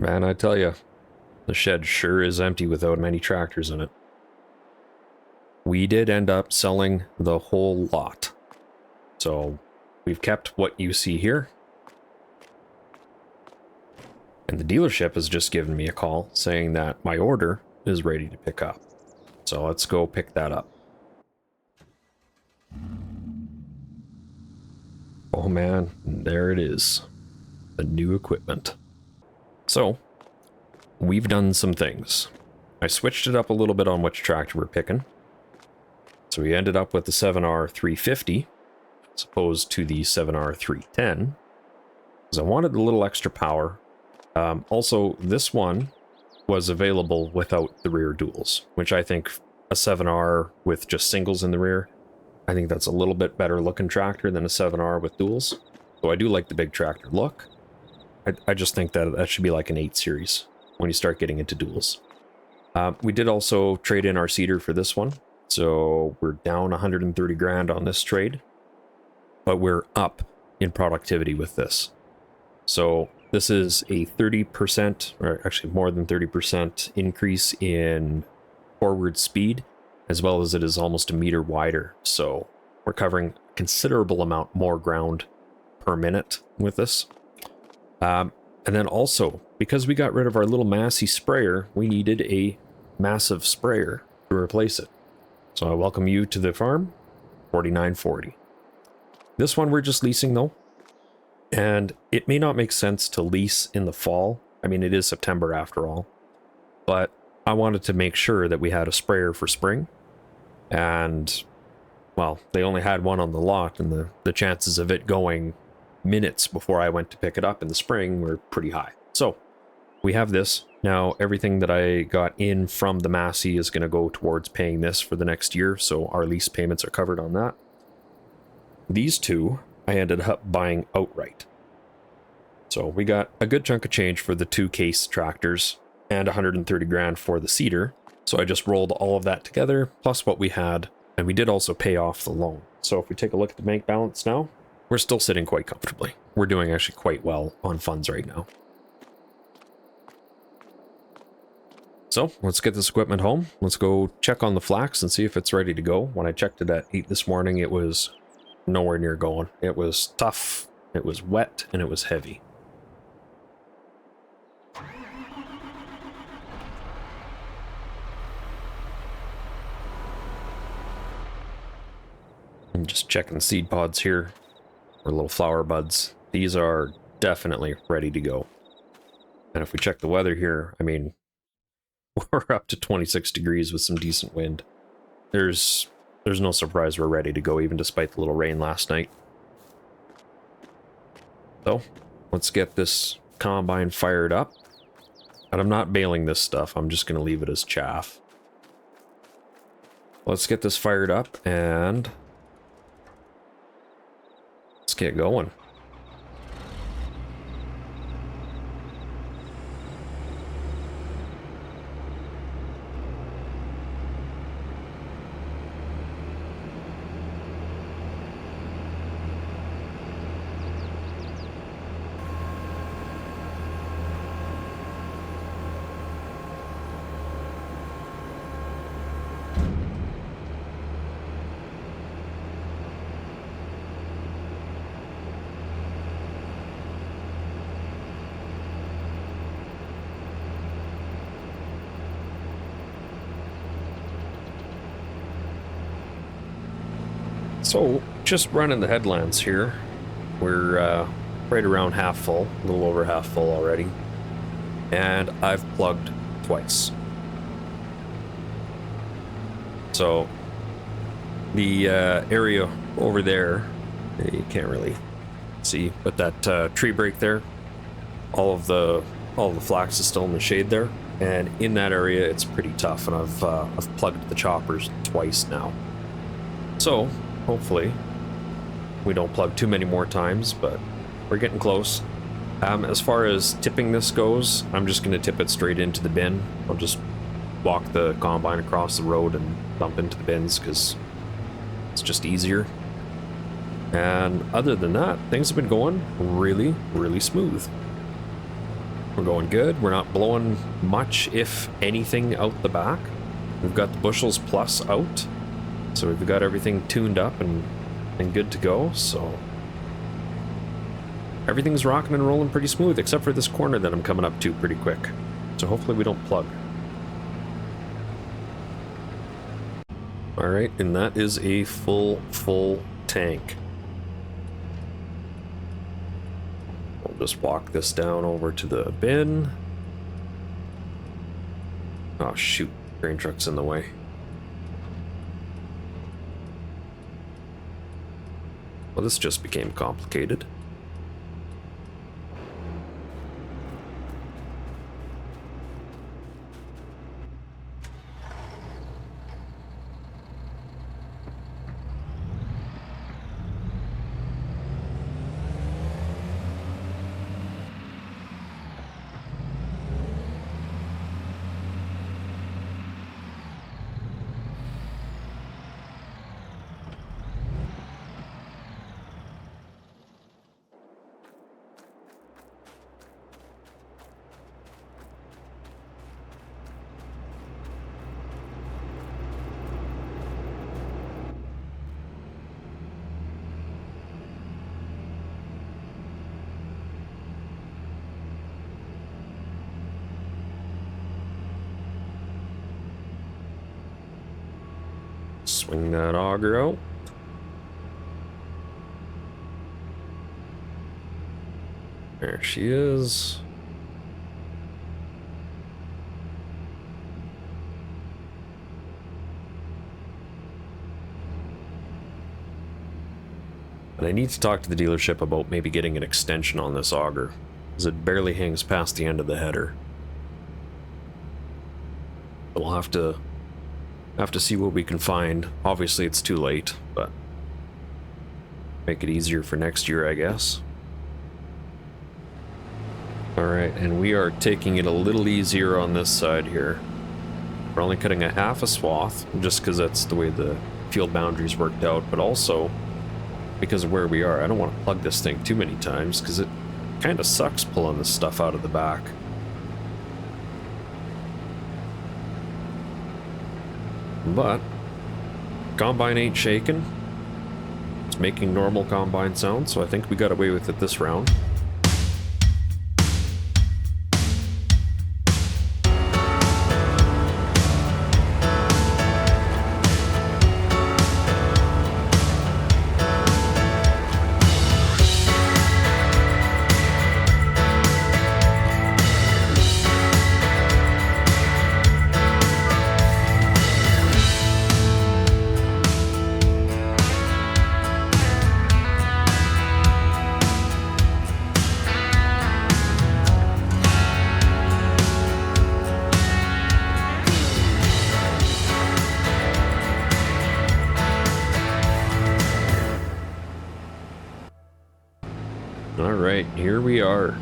Man, I tell you, the shed sure is empty without many tractors in it. We did end up selling the whole lot. So we've kept what you see here. And the dealership has just given me a call saying that my order is ready to pick up. So let's go pick that up. Oh man, there it is. The new equipment. So, we've done some things. I switched it up a little bit on which tractor we're picking. So we ended up with the 7R 350 as opposed to the 7R 310. Because I wanted a little extra power. Also, this one was available without the rear duals, which I think a 7R with just singles in the rear, I think that's a little bit better looking tractor than a 7R with duals. So I do like the big tractor look. I just think that that should be like an 8 series when you start getting into duals. We did also trade in our seeder for this one. So we're down 130 grand on this trade, but we're up in productivity with this. So this is a 30%, or actually more than 30% increase in forward speed, as well as it is almost a meter wider. So we're covering a considerable amount more ground per minute with this. And then also, because we got rid of our little Massey sprayer, we needed a massive sprayer to replace it. So I welcome you to the farm, 4940. This one we're just leasing though. And it may not make sense to lease in the fall. I mean, it is September after all. But I wanted to make sure that we had a sprayer for spring. And, well, they only had one on the lot, and the chances of it going minutes before I went to pick it up in the spring were pretty high. So, we have this. Now, everything that I got in from the Massey is going to go towards paying this for the next year, so our lease payments are covered on that. These two, I ended up buying outright. So we got a good chunk of change for the 2 case tractors and 130 grand for the seeder. So I just rolled all of that together, plus what we had, and we did also pay off the loan. So if we take a look at the bank balance now, we're still sitting quite comfortably. We're doing actually quite well on funds right now. So let's get this equipment home. Let's go check on the Flax and see if it's ready to go. When I checked it at 8 this morning, it was nowhere near going. It was tough, it was wet, and it was heavy. I'm just checking the seed pods here, or little flower buds. These are definitely ready to go. And if we check the weather here, I mean, we're up to 26 degrees with some decent wind. There's no surprise we're ready to go, even despite the little rain last night. So, let's get this combine fired up. And I'm not baling this stuff, I'm just going to leave it as chaff. Let's get this fired up and let's get going. So, just running the headlands here. We're right around half full, a little over half full already. And I've plugged twice. So, the area over there, you can't really see, but that tree break there, all of the flax is still in the shade there. And in that area, it's pretty tough, and I've plugged the choppers twice now. So, hopefully, we don't plug too many more times, but we're getting close. As far as tipping this goes, I'm just going to tip it straight into the bin. I'll just walk the combine across the road and dump into the bins, because it's just easier. And other than that, things have been going really, really smooth. We're going good. We're not blowing much, if anything, out the back. We've got the bushels plus out. So we've got everything tuned up and good to go, so... Everything's rocking and rolling pretty smooth, except for this corner that I'm coming up to pretty quick. So hopefully we don't plug. Alright, and that is a full tank. We'll just walk this down over to the bin. Oh shoot, grain truck's in the way. Well, this just became complicated. Swing that auger out. There she is. And I need to talk to the dealership about maybe getting an extension on this auger, as it barely hangs past the end of the header. We'll have to see what we can find. Obviously it's too late, but make it easier for next year, I guess. Alright, and we are taking it a little easier on this side here. We're only cutting a half a swath, just because that's the way the field boundaries worked out, but also because of where we are. I don't want to plug this thing too many times, because it kind of sucks pulling this stuff out of the back. But combine ain't shaking. It's making normal combine sound, so I think we got away with it this round. Alright, here we are.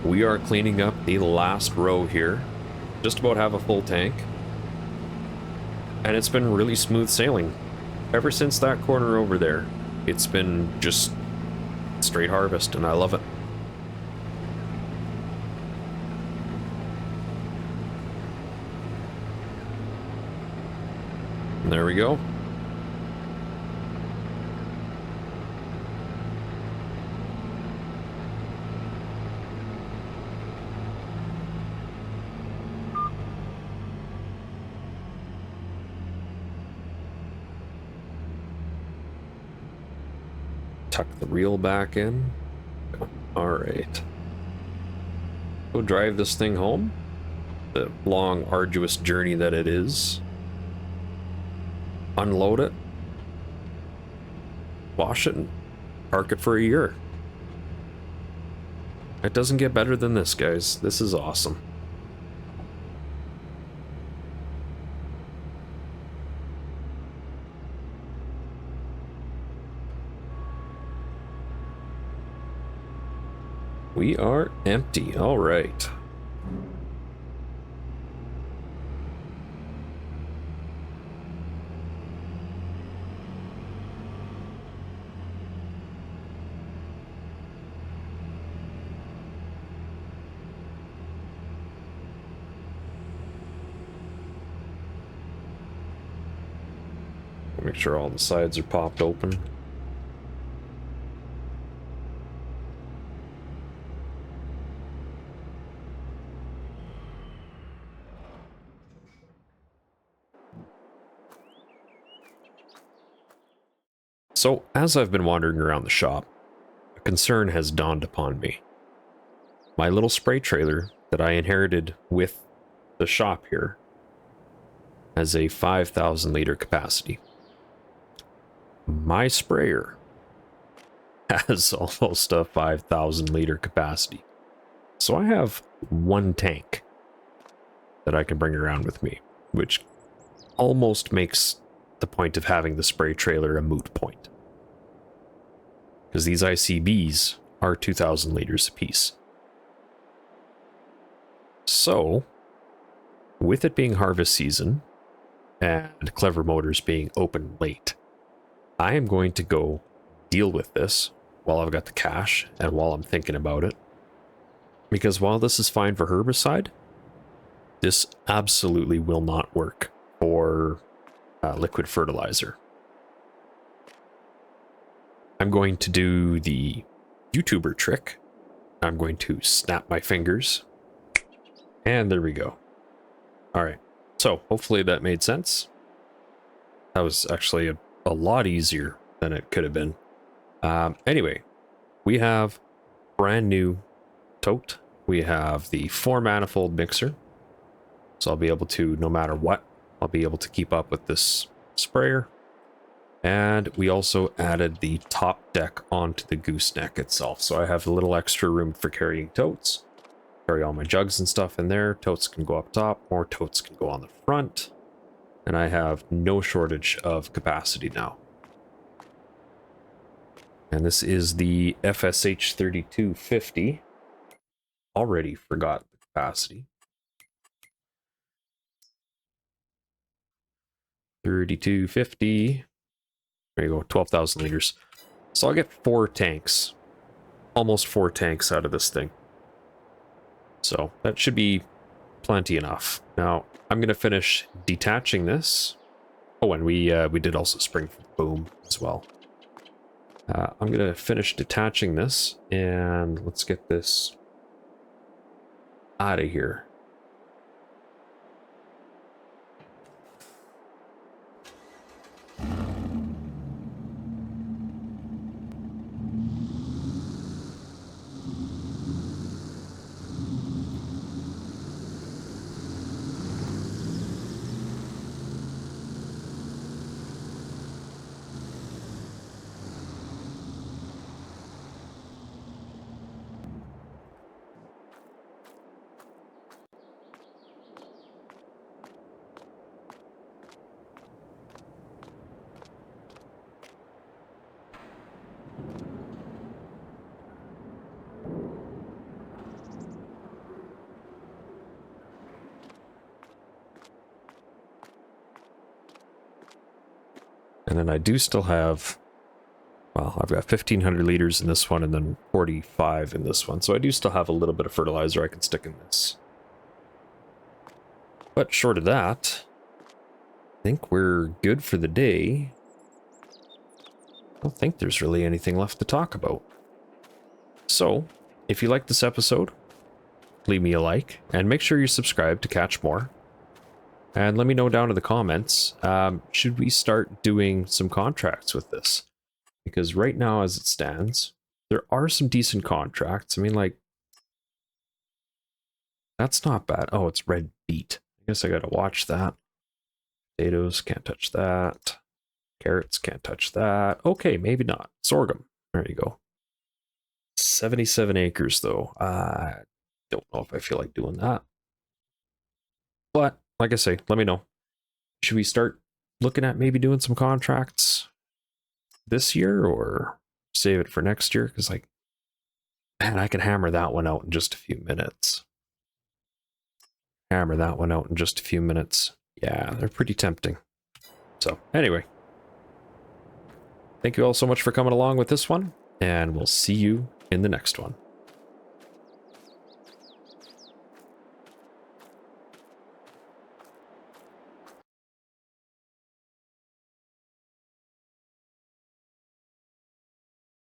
We are cleaning up the last row here. Just about have a full tank. And it's been really smooth sailing. Ever since that corner over there, it's been just straight harvest, and I love it. And there we go. Tuck the reel back in. Alright. Go drive this thing home. The long, arduous journey that it is. Unload it. Wash it and park it for a year. It doesn't get better than this, guys. This is awesome. We are empty. All right. Make sure all the sides are popped open. So, as I've been wandering around the shop, a concern has dawned upon me. My little spray trailer that I inherited with the shop here has a 5,000 liter capacity. My sprayer has almost a 5,000 liter capacity. So I have one tank that I can bring around with me, which almost makes the point of having the spray trailer a moot point. Because these ICBs are 2,000 liters apiece. So, with it being harvest season, and Clever Motors being open late, I am going to go deal with this while I've got the cash and while I'm thinking about it. Because while this is fine for herbicide, this absolutely will not work for liquid fertilizer. I'm going to do the YouTuber trick. I'm going to snap my fingers. And there we go. Alright, so hopefully that made sense. That was actually a lot easier than it could have been. Anyway, we have brand new tote. We have the 4-manifold mixer. So I'll be able to, no matter what, I'll be able to keep up with this sprayer. And we also added the top deck onto the gooseneck itself. So I have a little extra room for carrying totes. Carry all my jugs and stuff in there. Totes can go up top, more totes can go on the front. And I have no shortage of capacity now. And this is the FSH32 50. Already forgot the capacity. 3250. There you go, 12,000 liters. So I'll get 4 tanks. Almost 4 tanks out of this thing. So that should be plenty enough. Now, I'm going to finish detaching this. Oh, and we did also spring for the boom as well. I'm going to finish detaching this, and let's get this out of here. And then I do still have, well, I've got 1,500 liters in this one and then 45 in this one. So I do still have a little bit of fertilizer I can stick in this. But short of that, I think we're good for the day. I don't think there's really anything left to talk about. So, if you liked this episode, leave me a like and make sure you subscribe to catch more. And let me know down in the comments, should we start doing some contracts with this? Because right now, as it stands, there are some decent contracts. I mean, like, that's not bad. Oh, it's red beet. I guess I gotta watch that. Potatoes, can't touch that. Carrots, can't touch that. Okay, maybe not. Sorghum. There you go. 77 acres, though. I don't know if I feel like doing that. But, like I say, let me know. Should we start looking at maybe doing some contracts this year or save it for next year? Because, like, man, I can hammer that one out in just a few minutes. Hammer that one out in just a few minutes. Yeah, they're pretty tempting. So, anyway. Thank you all so much for coming along with this one, and we'll see you in the next one.